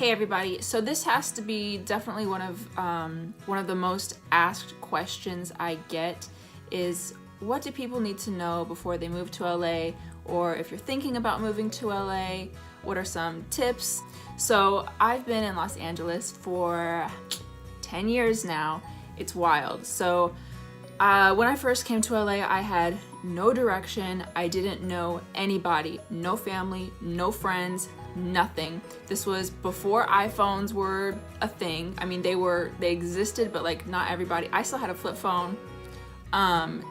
Hey everybody, so this has to be definitely one of the most asked questions I get is, what do people need to know before they move to LA? Or if you're thinking about moving to LA, what are some tips? So I've been in Los Angeles for 10 years now. It's wild. So when I first came to LA, I had no direction. I didn't know anybody, no family, no friends, nothing. This was before iPhones were a thing. I mean, they existed, but like not everybody. I still had a flip phone.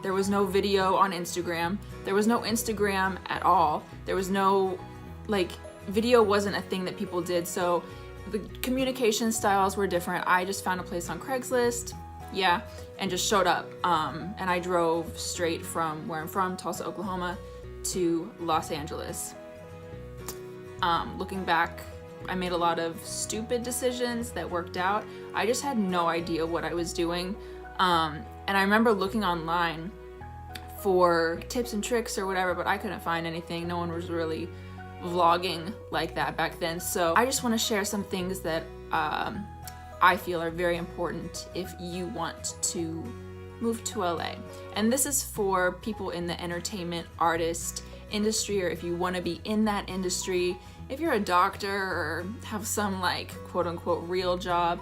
There was no video on Instagram. There was no Instagram at all. There was no, like, video wasn't a thing that people did. So the communication styles were different. I just found a place on Craigslist. Yeah, and just showed up. And I drove straight from where I'm from, Tulsa, Oklahoma, to Los Angeles. Looking back, I made a lot of stupid decisions that worked out. I just had no idea what I was doing. And I remember looking online for tips and tricks or whatever, but I couldn't find anything. No one was really vlogging like that back then. So I just want to share some things that I feel are very important if you want to move to LA. And this is for people in the entertainment artist industry, or if you want to be in that industry. If you're a doctor or have some like quote unquote real job,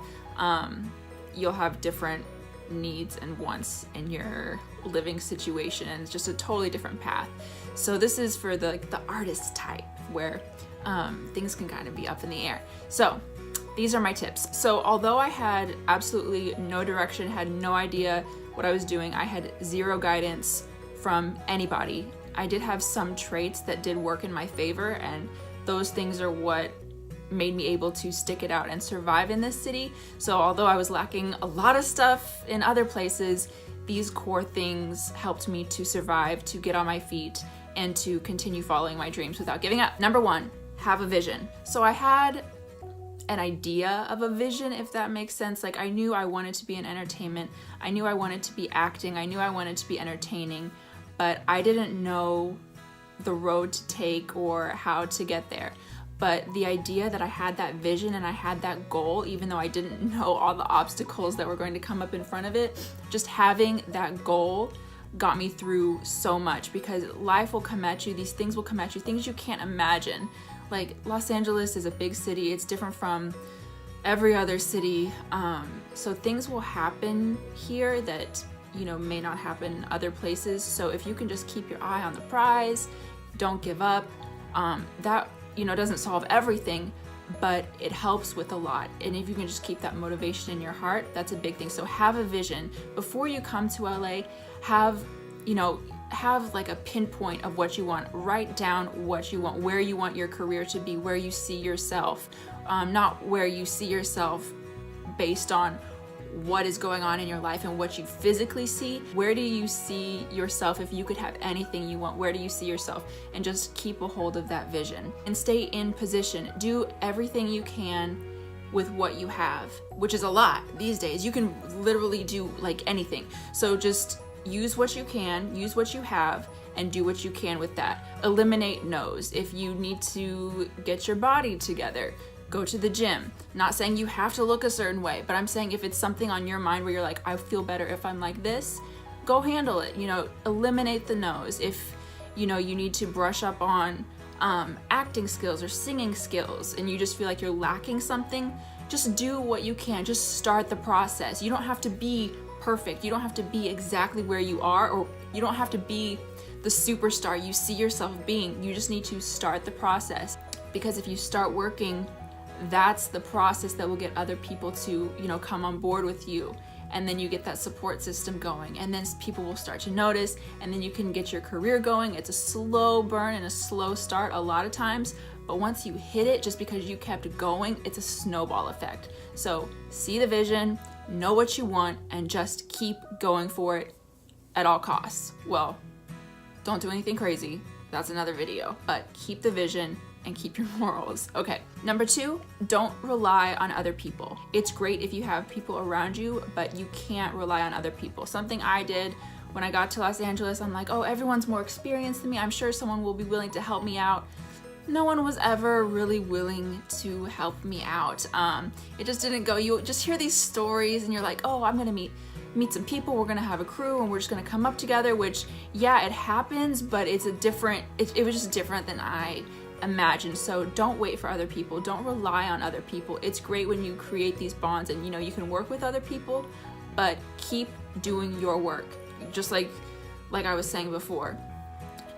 you'll have different needs and wants in your living situation, and it's just a totally different path. So this is for the artist type where things can kind of be up in the air. So these are my tips. So although I had absolutely no direction, had no idea what I was doing, I had zero guidance from anybody. I did have some traits that did work in my favor, and those things are what made me able to stick it out and survive in this city. So although I was lacking a lot of stuff in other places, these core things helped me to survive, to get on my feet, and to continue following my dreams without giving up. Number one, have a vision. So I had an idea of a vision, if that makes sense. Like, I knew I wanted to be in entertainment. I knew I wanted to be acting. I knew I wanted to be entertaining, but I didn't know the road to take or how to get there. But the idea that I had that vision and I had that goal, even though I didn't know all the obstacles that were going to come up in front of it, just having that goal got me through so much, because life will come at you, these things will come at you, things you can't imagine. Like, Los Angeles is a big city, it's different from every other city, so things will happen here that, you know, may not happen in other places. So if you can just keep your eye on the prize, don't give up, that, you know, doesn't solve everything, but it helps with a lot. And if you can just keep that motivation in your heart, that's a big thing. So have a vision. Before you come to LA, have like a pinpoint of what you want. Write down what you want, where you want your career to be, where you see yourself, not where you see yourself based on what is going on in your life and what you physically see. Where do you see yourself? If you could have anything you want, where do you see yourself? And just keep a hold of that vision and stay in position. Do everything you can with what you have, which is a lot these days. You can literally do like anything. So just use what you can, use what you have, and do what you can with that. Eliminate no's. If you need to get your body together, go to the gym. Not saying you have to look a certain way, but I'm saying if it's something on your mind where you're like, I feel better if I'm like this, go handle it. You know, eliminate the no's. If, you know, you need to brush up on acting skills or singing skills and you just feel like you're lacking something, just do what you can. Just start the process. You don't have to be perfect. You don't have to be exactly where you are, or you don't have to be the superstar you see yourself being. You just need to start the process, because if you start working, that's the process that will get other people to, you know, come on board with you. And then you get that support system going, and then people will start to notice, and then you can get your career going. It's a slow burn and a slow start a lot of times, but once you hit it, just because you kept going, it's a snowball effect. So see the vision, know what you want, and just keep going for it at all costs. Well, don't do anything crazy. That's another video, but keep the vision and keep your morals. Okay, number two, don't rely on other people. It's great if you have people around you, but you can't rely on other people. Something I did when I got to Los Angeles, I'm like, oh, everyone's more experienced than me. I'm sure someone will be willing to help me out. no one was ever really willing to help me out. It just didn't go. You just hear these stories and you're like, oh, I'm gonna meet some people, we're gonna have a crew and we're just gonna come up together, which, yeah, it happens, but it's a different, it was just different than I imagined. So don't wait for other people, don't rely on other people. It's great when you create these bonds and, you know, you can work with other people, but keep doing your work. Just like I was saying before,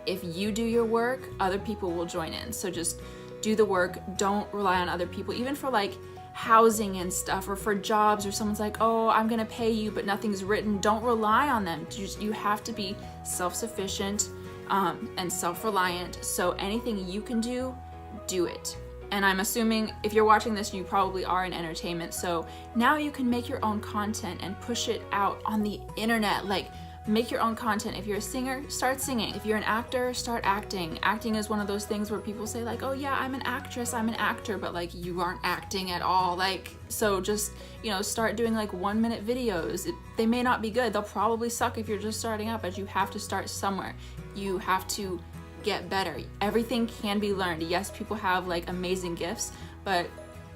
if you do your work, other people will join in. So just do the work, don't rely on other people, even for like housing and stuff, or for jobs, or someone's like, oh, I'm gonna pay you, but nothing's written. Don't rely on them. You have to be self-sufficient and self-reliant. So anything you can do it. And I'm assuming if you're watching this, you probably are in entertainment. So now you can make your own content and push it out on the internet. Like, make your own content. If you're a singer, start singing. If you're an actor, start acting. Acting is one of those things where people say like, oh yeah, I'm an actress, I'm an actor, but like you aren't acting at all. Like, so just, you know, start doing like 1-minute videos. They may not be good. They'll probably suck if you're just starting out, but you have to start somewhere. You have to get better. Everything can be learned. Yes, people have like amazing gifts, but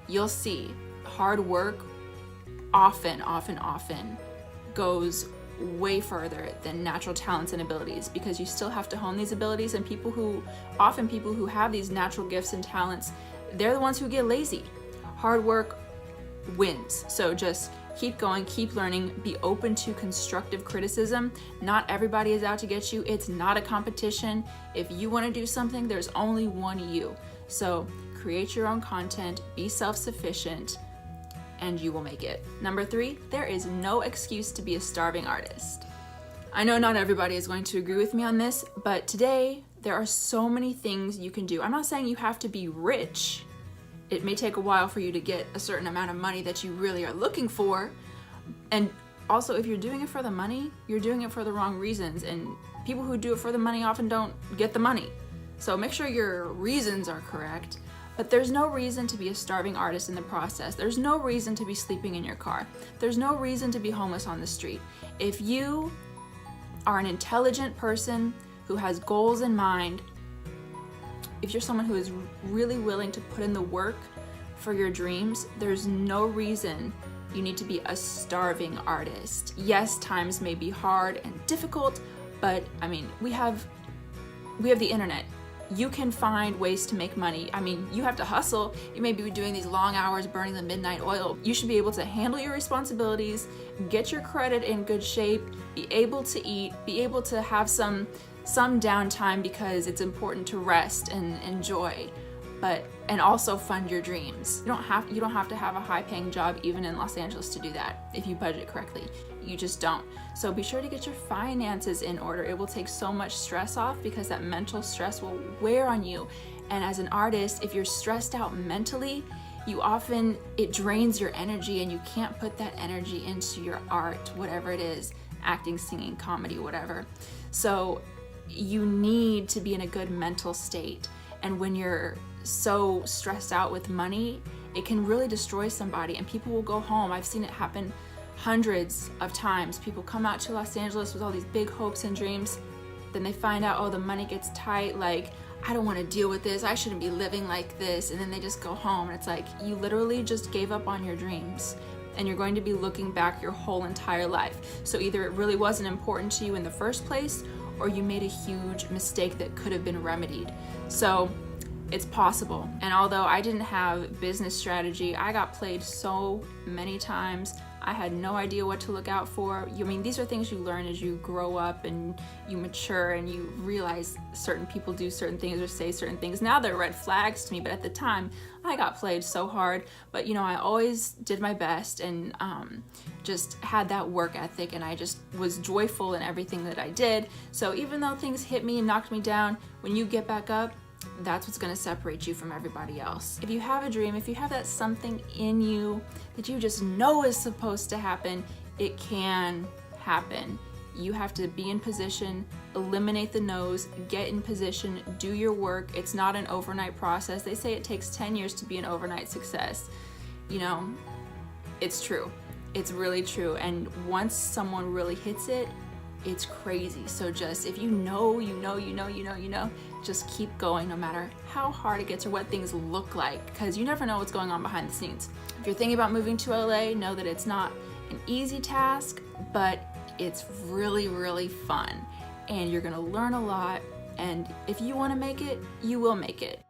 you'll see hard work often goes way further than natural talents and abilities, because you still have to hone these abilities. And people who have these natural gifts and talents, they're the ones who get lazy. Hard work wins. So just keep going, keep learning, be open to constructive criticism. Not everybody is out to get you. It's not a competition. If you want to do something, there's only one you. So create your own content, be self-sufficient, and you will make it. Number 3, there is no excuse to be a starving artist. I know not everybody is going to agree with me on this, but today there are so many things you can do. I'm not saying you have to be rich. It may take a while for you to get a certain amount of money that you really are looking for. And also, if you're doing it for the money, you're doing it for the wrong reasons. And people who do it for the money often don't get the money. So make sure your reasons are correct. But there's no reason to be a starving artist in the process. There's no reason to be sleeping in your car. There's no reason to be homeless on the street. If you are an intelligent person who has goals in mind, if you're someone who is really willing to put in the work for your dreams, there's no reason you need to be a starving artist. Yes, times may be hard and difficult, but I mean, we have the internet. You can find ways to make money. I mean, you have to hustle. You may be doing these long hours, burning the midnight oil. You should be able to handle your responsibilities, get your credit in good shape, be able to eat, be able to have some downtime, because it's important to rest and enjoy, and also fund your dreams. You don't have to have a high-paying job even in Los Angeles to do that if you budget correctly. You just don't. So be sure to get your finances in order. It will take so much stress off, because that mental stress will wear on you. And as an artist, if you're stressed out mentally, it drains your energy, and you can't put that energy into your art, whatever it is, acting, singing, comedy, whatever. So you need to be in a good mental state. And when you're so stressed out with money, it can really destroy somebody, and people will go home. I've seen it happen hundreds of times. People come out to Los Angeles with all these big hopes and dreams, then they find out, oh, the money gets tight, like, I don't want to deal with this, I shouldn't be living like this, and then they just go home, and it's like, you literally just gave up on your dreams, and you're going to be looking back your whole entire life. So either it really wasn't important to you in the first place, or you made a huge mistake that could have been remedied. So it's possible. And although I didn't have business strategy, I got played so many times. I had no idea what to look out for. I mean, these are things you learn as you grow up and you mature and you realize certain people do certain things or say certain things. Now they're red flags to me, but at the time I got played so hard. But you know, I always did my best and just had that work ethic, and I just was joyful in everything that I did. So even though things hit me and knocked me down, when you get back up, that's what's going to separate you from everybody else. If you have a dream, if you have that something in you that you just know is supposed to happen, it can happen. You have to be in position, eliminate the no's, get in position, do your work. It's not an overnight process. They say it takes 10 years to be an overnight success. You know, it's true. It's really true. And once someone really hits it, it's crazy. So just, if you know, just keep going no matter how hard it gets or what things look like, because you never know what's going on behind the scenes. If you're thinking about moving to LA, know that it's not an easy task, but it's really, really fun, and you're gonna learn a lot, and if you want to make it, you will make it.